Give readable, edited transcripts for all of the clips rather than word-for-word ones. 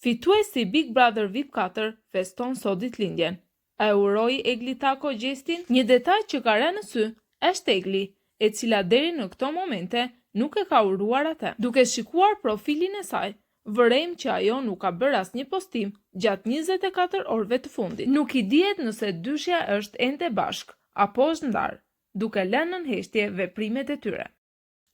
Fituesi Big Brother VIP 4 feston sot ditëlindjen. A e uroi Egli Tako gjestin? Një detaj që ka rënë në sy është Egli, e cila deri në këto momente nuk e ka uruar atë. Duke shikuar profilin e saj, vërejmë që ajo nuk ka bërë asnjë postim gjatë 24 orëve të fundit. Nuk i dihet nëse dyshja është ende bashk apo është ndarë, duke lënë në heshtje veprimet e tyre.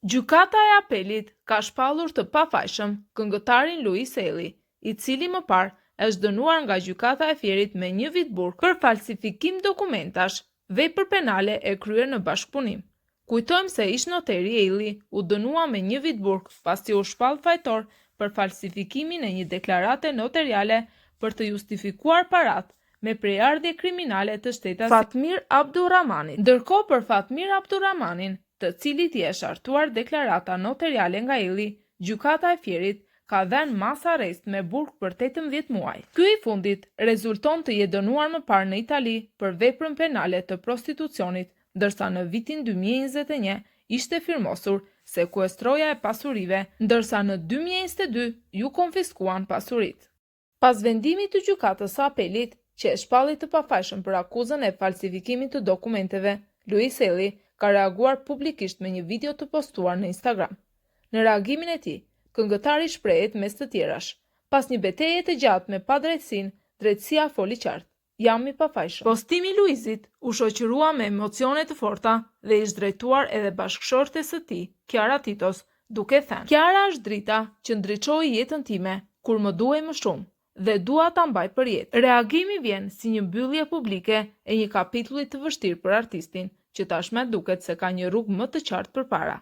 Gjykata e apelit ka shpallur të pafajshëm këngëtarin Luis Eli, i cili më parë është dënuar nga gjykata e Fierit me 1 vit burg për falsifikim dokumentash, vepër penale e kryer në bashkëpunim. Kujtojmë se ish noteri Eli u dënua me 1 vit burg pasi u shpall fajtor për falsifikimin e një deklarate notariale për të justifikuar parat me prejardhje kriminale të shtetit Fatmir Abdurrahmanit. Ndërkohë për Fatmir Abdurrahmanin, të cilit i është hartuar deklarata notariale nga Eli, gjykata e Fierit ka dhënë mas arrest me burg për 18 muaj. Ky i fundit rezulton të jetë dënuar më parë në Itali për veprën penale të prostitucionit, ndërsa në vitin 2021 ishte firmosur sekuestroja e pasurive, ndërsa në 2022 ju konfiskuan pasuritë. Pas vendimit të gjykatës së apelit, që e shpalli të pafajshëm për akuzën e falsifikimit të dokumenteve, Luis Eli ka reaguar publikisht me një video të postuar në Instagram. Në reagimin e tij, këngëtari shprehet mes të tjerash: pas një betejë të gjatë me padrejtësinë, drejtësia foli qartë. Jam i pafajshëm. Postimi i Luisit u shoqërua me emocione të forta dhe ish drejtuar edhe bashkëshortes së tij, Kiara Titos, duke thënë: Kiara është drita që ndriçoi jetën time kur më duhej më shumë dhe dua ta mbaj për jetë. Reagimi vjen si një mbyllje publike e një kapitulli të vështirë për artistin, që tashmë duket se ka një rrugë më të qartë përpara.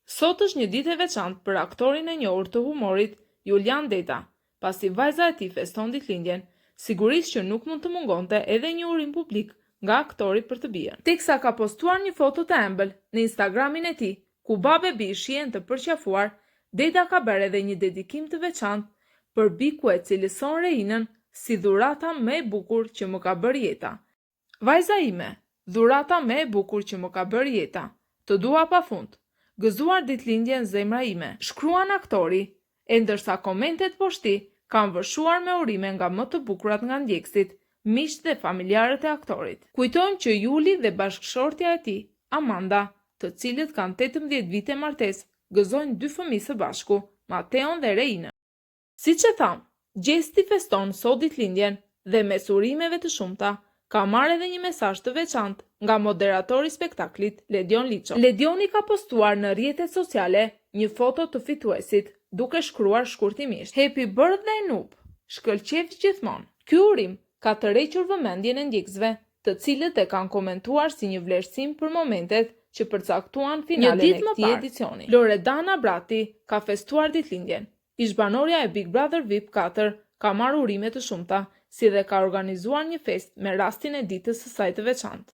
Sot është një ditë e veçantë për aktorin e njohur të humorit Julian Deta, pasi vajza e tij feston ditëlindjen. Sigurisht që nuk mund të mungonte edhe një urim publik nga aktori për të bijën. Teksa ka postuar një foto të ëmbël në Instagramin e tij, ku babebi shihen të përqafuar, Deta ka bërë edhe një dedikim të veçantë për biku e cilëson Reinën si dhurata më e bukur që më ka bërë jeta. Vajza ime, dhurata më e bukur që më ka bërë jeta. Të dua pafund. Gëzuar ditëlindjen zemra ime, shkruan aktori, e ndërsa komentet poshti kanë vërshuar me urime nga më të bukurat nga ndjekësit, miqtë dhe familjarët e aktorit. Kujtojmë që Juli dhe bashkëshortja e tij, Amanda, të cilët kanë 18 vite martesë, gëzojnë 2 fëmijë së bashku, Mateon dhe Reinën. Siç e tham, gjesti feston sot ditëlindjen dhe mes urimeve të shumta ka marrë edhe një mesazh të veçantë nga moderatori i spektaklit Ledion Liço. Ledioni ka postuar në rrjetet sociale një foto të fituesit, duke shkruar shkurtimisht: Happy birthday Noob, shkëlqef gjithmonë. Ky urim ka tërhequr vëmendjen e ndjekësve, të cilët e kanë komentuar si një vlerësim për momentet që përcaktuan finalen e këtij edicioni. Loredana Brati ka festuar ditëlindjen. Ish-banorja e Big Brother VIP 4 ka marrë urime të shumta, si dhe ka organizuar një fest me rastin e ditës së saj të veçantë.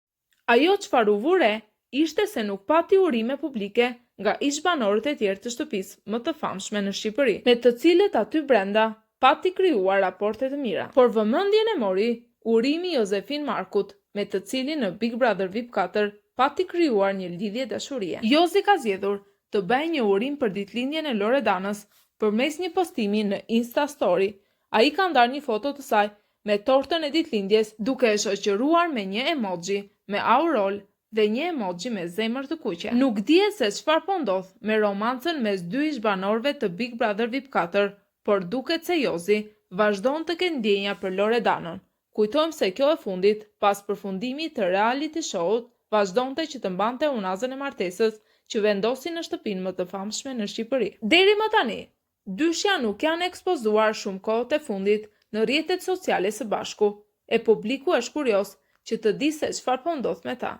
Ajo çfarë u vure ishte se nuk pati urime publike nga ish-banorët e tjerë të shtëpisë më të famshme në Shqipëri, me të cilët aty brenda pati krijuar raporte të mira. Por vëmendjen e mori urimi Josefin Markut, me të cilin në Big Brother VIP 4 pati krijuar një lidhje dashurie. Jozi ka zgjedhur të bëjë një urim për ditëlindjen e Loredanës përmes një postimi në Insta Story. Ai ka ndarë një foto të saj me tortën e ditëlindjes, duke e shoqëruar me një emoji me aureol dhe një emoji me zemër të kuqe. Nuk dihet se çfarë po ndodh me romancën mes 2 ish-banorëve të Big Brother VIP 4, por duket se Jozi vazhdon të ketë ndjenja për Loredanën. Kujtojmë se kjo e fundit, pas përfundimit të reality show-ut, vazhdonte që të mbante unazën e martesës që vendosi në shtëpinë më të famshme në Shqipëri. Deri më tani, dyshja nuk janë ekspozuar shumë kohët e fundit në rrjetet sociale së bashku, e publiku është kurioz që të di se çfarë po ndodh me ta.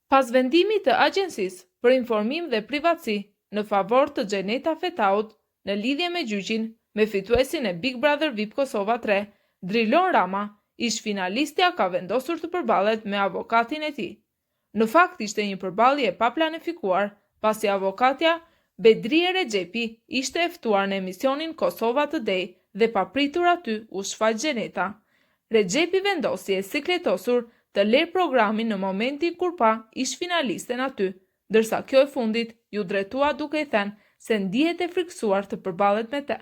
Pas vendimit të Agjencisë për Informim dhe Privatësi në favor të Xheneta Fetaut në lidhje me gjyqin me fituesin e Big Brother VIP Kosova 3, Drilon Rama, ish finalistja ka vendosur të përballet me avokatin e tij. Në fakt ishte një përballje e paplanifikuar, pasi avokatja Bedrie Rexhepi ishte e ftuar në emisionin Kosova Today dhe papritur aty u shfaq Xheneta. Rexhepi vendosi e sikletosur të lërë programin në momentin kur pa ish finalisten aty, ndërsa kjo e fundit ju drejtua duke i thënë se ndihet e frikësuar të përballet me të.